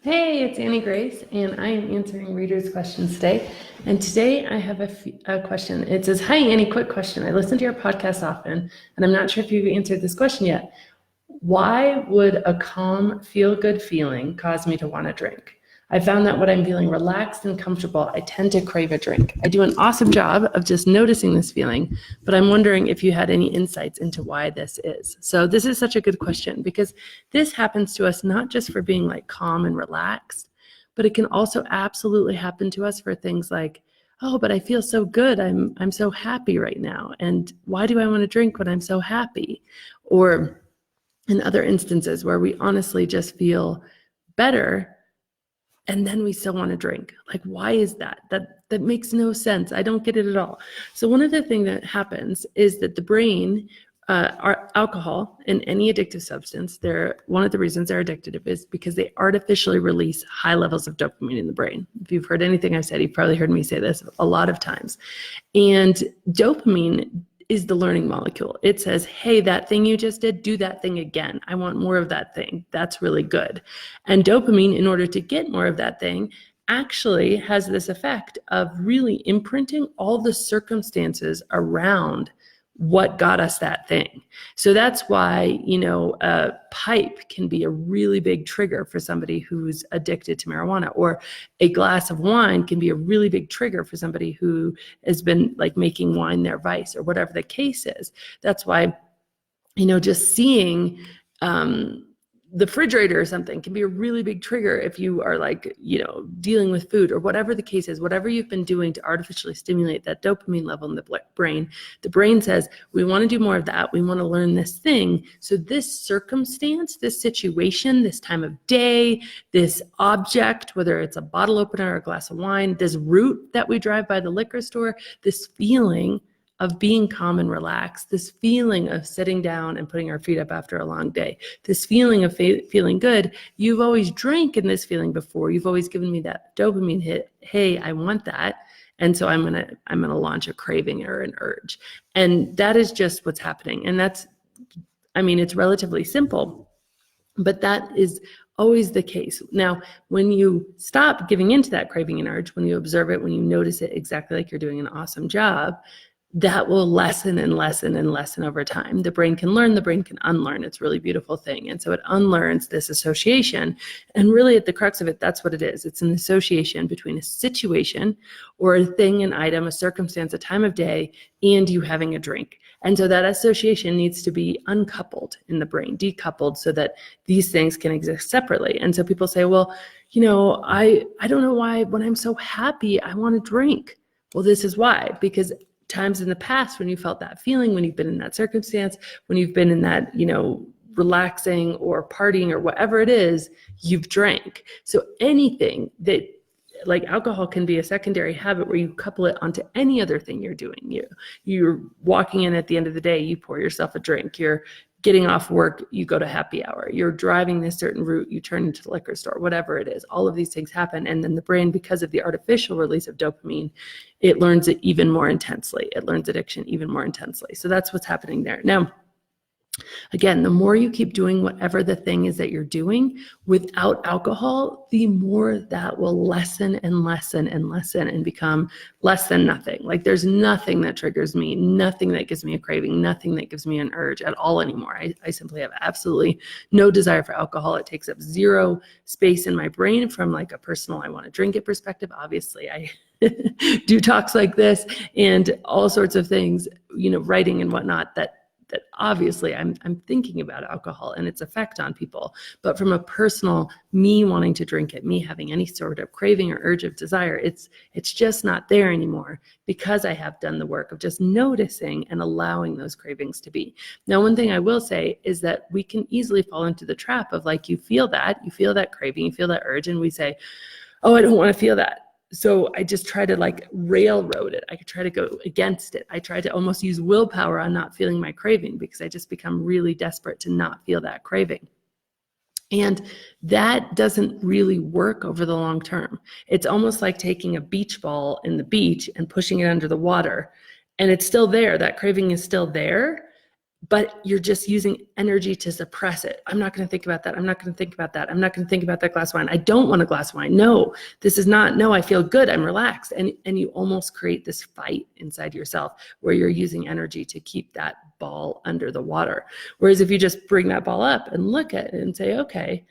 Hey, it's Annie Grace, and I am answering readers' questions today. And today I have a question. It says, "Hi, Annie, quick question. I listen to your podcast often, and I'm not sure if you've answered this question yet. Why would a calm, feel-good feeling cause me to want to drink? I found that when I'm feeling relaxed and comfortable, I tend to crave a drink. I do an awesome job of just noticing this feeling, but I'm wondering if you had any insights into why this is." So this is such a good question because this happens to us not just for being like calm and relaxed, but it can also absolutely happen to us for things like, oh, but I feel so good. I'm so happy right now. And why do I want to drink when I'm so happy? Or in other instances where we honestly just feel better and then we still want to drink. Like, why is that? That makes no sense. I don't get it at all. So one of the things that happens is that the brain, alcohol and any addictive substance, one of the reasons they're addictive is because they artificially release high levels of dopamine in the brain. If you've heard anything I've said, you've probably heard me say this a lot of times. And dopamine is the learning molecule. It says, hey, that thing you just did, do that thing again. I want more of that thing. That's really good. And dopamine, in order to get more of that thing, actually has this effect of really imprinting all the circumstances around what got us that thing. So that's why, a pipe can be a really big trigger for somebody who's addicted to marijuana, or a glass of wine can be a really big trigger for somebody who has been like making wine their vice, or whatever the case is. That's why, just seeing, the refrigerator or something can be a really big trigger if you are dealing with food, or whatever the case is, whatever you've been doing to artificially stimulate that dopamine level in the brain. The brain says, we want to do more of that. We want to learn this thing. So this circumstance, this situation, this time of day, this object, whether it's a bottle opener or a glass of wine, this route that we drive by the liquor store, this feeling of being calm and relaxed, this feeling of sitting down and putting our feet up after a long day, this feeling of feeling good. You've always drank in this feeling before. You've always given me that dopamine hit. Hey, I want that. And so I'm gonna launch a craving or an urge. And that is just what's happening. And it's relatively simple, but that is always the case. Now, when you stop giving into that craving and urge, when you observe it, when you notice it exactly like you're doing an awesome job, that will lessen and lessen and lessen over time. The brain can learn, the brain can unlearn. It's a really beautiful thing. And so it unlearns this association. And really at the crux of it, that's what it is. It's an association between a situation or a thing, an item, a circumstance, a time of day, and you having a drink. And so that association needs to be uncoupled in the brain, decoupled, so that these things can exist separately. And so people say, well, I don't know why when I'm so happy, I want to drink. Well, this is why, because times in the past when you felt that feeling, when you've been in that circumstance, when you've been in that, relaxing or partying or whatever it is, you've drank. So anything that, like alcohol, can be a secondary habit where you couple it onto any other thing you're doing. You're walking in at the end of the day, you pour yourself a drink. You're getting off work, you go to happy hour. You're driving this certain route, you turn into the liquor store, whatever it is. All of these things happen. And then the brain, because of the artificial release of dopamine, it learns it even more intensely. It learns addiction even more intensely. So that's what's happening there. Now, again, the more you keep doing whatever the thing is that you're doing without alcohol, the more that will lessen and lessen and lessen and become less than nothing. Like there's nothing that triggers me, nothing that gives me a craving, nothing that gives me an urge at all anymore. I simply have absolutely no desire for alcohol. It takes up zero space in my brain from like a personal, I want to drink it perspective. Obviously, I do talks like this and all sorts of things, writing and whatnot, that obviously I'm thinking about alcohol and its effect on people. But from a personal, me wanting to drink it, me having any sort of craving or urge of desire, it's just not there anymore, because I have done the work of just noticing and allowing those cravings to be. Now, one thing I will say is that we can easily fall into the trap of like, you feel that craving, you feel that urge, and we say, oh, I don't want to feel that. So I just try to like railroad it. I could try to go against it. I try to almost use willpower on not feeling my craving, because I just become really desperate to not feel that craving. And that doesn't really work over the long term. It's almost like taking a beach ball in the beach and pushing it under the water, and it's still there. That craving is still there. but you're just using energy to suppress it. I'm not going to think about that. I'm not going to think about that. I'm not going to think about that glass of wine. I don't want a glass of wine. No, this is not, no, I feel good. I'm relaxed. And you almost create this fight inside yourself where you're using energy to keep that ball under the water. Whereas if you just bring that ball up and look at it and say, okay,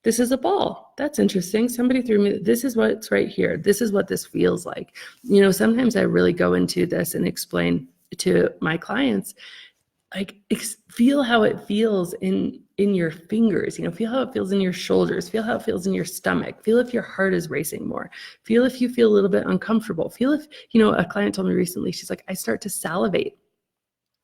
this is a ball. That's interesting. Somebody threw me, this is what's right here. This is what this feels like. Sometimes I really go into this and explain to my clients, like, feel how it feels in your fingers, feel how it feels in your shoulders, feel how it feels in your stomach, feel if your heart is racing more, feel if you feel a little bit uncomfortable, feel if, a client told me recently, she's like, I start to salivate.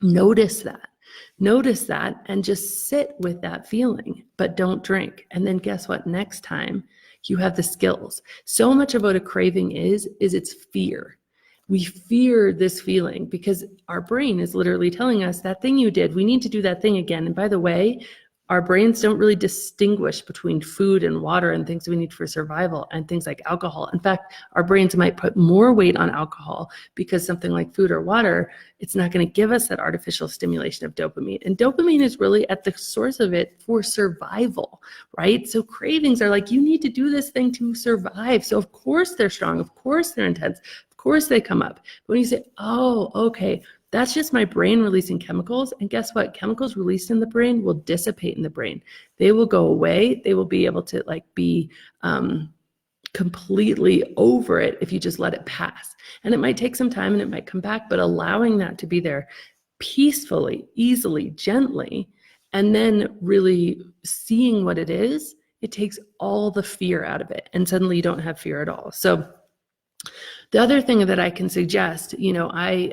Notice that and just sit with that feeling, but don't drink. And then guess what? Next time you have the skills. So much of what a craving is it's fear. We fear this feeling because our brain is literally telling us that thing you did, we need to do that thing again. And by the way, our brains don't really distinguish between food and water and things we need for survival and things like alcohol. In fact, our brains might put more weight on alcohol because something like food or water, it's not going to give us that artificial stimulation of dopamine. And dopamine is really at the source of it for survival, right? So cravings are like, you need to do this thing to survive. So of course they're strong. Of course they're intense. Of course they come up. But when you say, oh, okay, that's just my brain releasing chemicals. And guess what? Chemicals released in the brain will dissipate in the brain. They will go away. They will be able to be completely over it if you just let it pass. And it might take some time and it might come back, but allowing that to be there peacefully, easily, gently, and then really seeing what it is, it takes all the fear out of it. And suddenly you don't have fear at all. So the other thing that I can suggest, I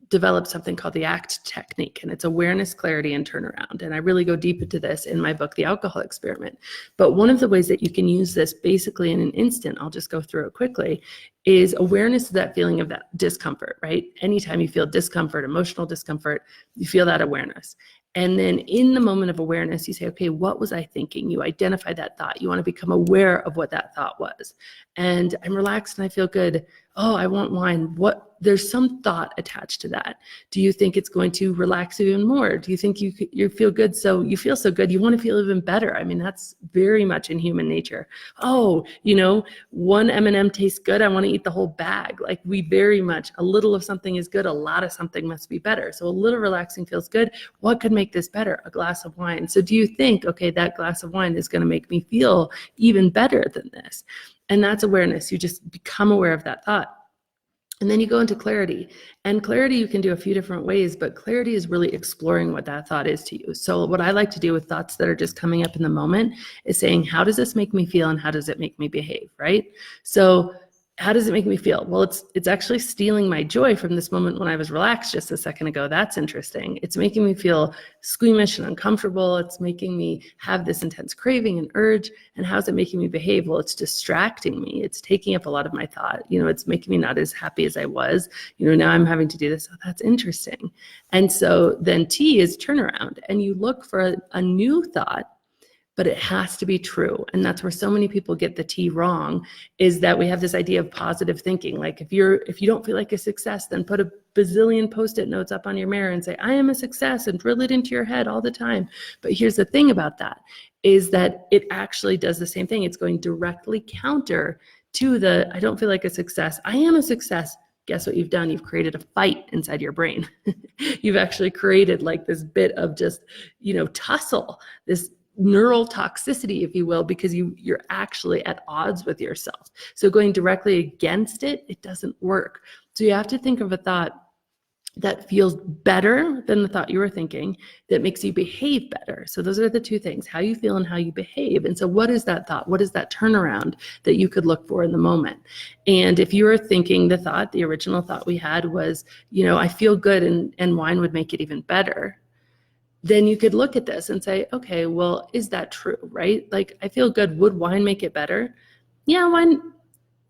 developed something called the ACT technique, and it's awareness, clarity, and turnaround. And I really go deep into this in my book, The Alcohol Experiment. But one of the ways that you can use this basically in an instant, I'll just go through it quickly, is awareness of that feeling of that discomfort, right? Anytime you feel discomfort, emotional discomfort, you feel that awareness. And then in the moment of awareness, you say, okay, what was I thinking? You identify that thought. You want to become aware of what that thought was. And I'm relaxed and I feel good. Oh, I want wine. There's some thought attached to that. Do you think it's going to relax you even more? Do you think you feel good? So you feel so good, you want to feel even better. I mean, that's very much in human nature. Oh, one M&M tastes good. I want to eat the whole bag. Like we very much, a little of something is good. A lot of something must be better. So a little relaxing feels good. What could make this better? A glass of wine. So do you think, okay, that glass of wine is going to make me feel even better than this? And that's awareness. You just become aware of that thought. And then you go into clarity. And clarity you can do a few different ways, but clarity is really exploring what that thought is to you. So what I like to do with thoughts that are just coming up in the moment is saying, how does this make me feel and how does it make me behave, right? So how does it make me feel? Well, it's actually stealing my joy from this moment when I was relaxed just a second ago. That's interesting. It's making me feel squeamish and uncomfortable. It's making me have this intense craving and urge. And how's it making me behave? Well, it's distracting me. It's taking up a lot of my thought. It's making me not as happy as I was. Now I'm having to do this. Oh, that's interesting. And so then T is turnaround. And you look for a new thought, but it has to be true. And that's where so many people get the T wrong, is that we have this idea of positive thinking. Like if you don't feel like a success, then put a bazillion Post-it notes up on your mirror and say, I am a success, and drill it into your head all the time. But here's the thing about that, is that it actually does the same thing. It's going directly counter to the, I don't feel like a success, I am a success. Guess what you've done? You've created a fight inside your brain. You've actually created like this bit of just, tussle, this neural toxicity, if you will, because you're actually at odds with yourself. So going directly against it, it doesn't work. So you have to think of a thought that feels better than the thought you were thinking, that makes you behave better. So those are the two things, how you feel and how you behave. And so what is that thought? What is that turnaround that you could look for in the moment? And if you were thinking the original thought we had was, I feel good and wine would make it even better, then you could look at this and say, okay, well, is that true, right? Like, I feel good. Would wine make it better? Yeah, wine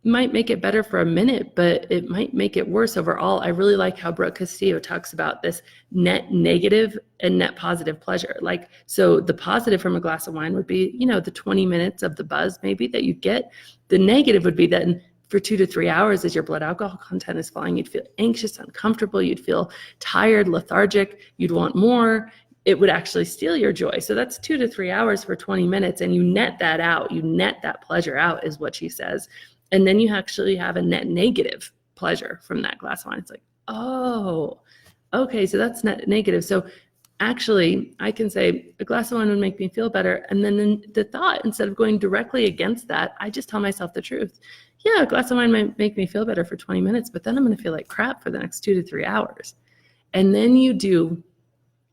might make it better for a minute, but it might make it worse overall. I really like how Brooke Castillo talks about this net negative and net positive pleasure. Like, so the positive from a glass of wine would be, the 20 minutes of the buzz maybe that you get. The negative would be then for 2 to 3 hours as your blood alcohol content is falling. You'd feel anxious, uncomfortable. You'd feel tired, lethargic. You'd want more. It would actually steal your joy. So that's 2 to 3 hours for 20 minutes. And you net that out. You net that pleasure out is what she says. And then you actually have a net negative pleasure from that glass of wine. It's like, oh, okay, so that's net negative. So actually, I can say a glass of wine would make me feel better. And then the thought, instead of going directly against that, I just tell myself the truth. Yeah, a glass of wine might make me feel better for 20 minutes, but then I'm going to feel like crap for the next 2 to 3 hours. And then you do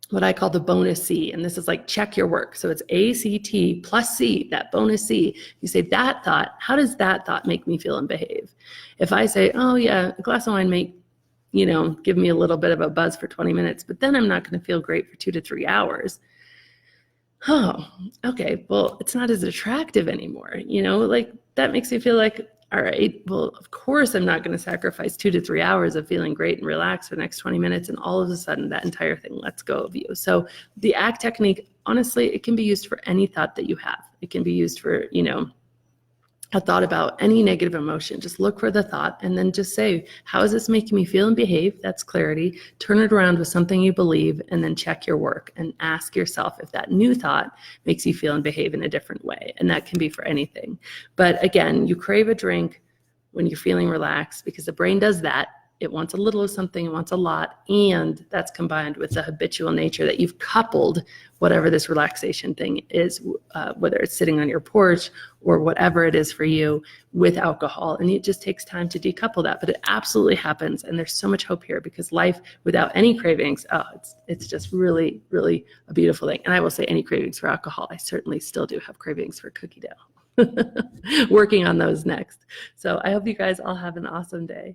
what I call the bonus C. And this is like check your work. So it's ACT plus C, that bonus C. You say that thought, how does that thought make me feel and behave? If I say, oh yeah, a glass of wine may, give me a little bit of a buzz for 20 minutes, but then I'm not going to feel great for 2 to 3 hours. Oh, okay. Well, it's not as attractive anymore. Like that makes me feel like, all right, well, of course, I'm not going to sacrifice 2 to 3 hours of feeling great and relaxed for the next 20 minutes. And all of a sudden that entire thing lets go of you. So the ACT technique, honestly, it can be used for any thought that you have. It can be used for, a thought about any negative emotion. Just look for the thought and then just say, how is this making me feel and behave? That's clarity. Turn it around with something you believe and then check your work and ask yourself if that new thought makes you feel and behave in a different way. And that can be for anything. But again, you crave a drink when you're feeling relaxed because the brain does that. It wants a little of something, it wants a lot, and that's combined with the habitual nature that you've coupled whatever this relaxation thing is, whether it's sitting on your porch or whatever it is for you, with alcohol. And it just takes time to decouple that, but it absolutely happens. And there's so much hope here because life without any cravings, it's just really, really a beautiful thing. And I will say any cravings for alcohol, I certainly still do have cravings for cookie dough. Working on those next. So I hope you guys all have an awesome day.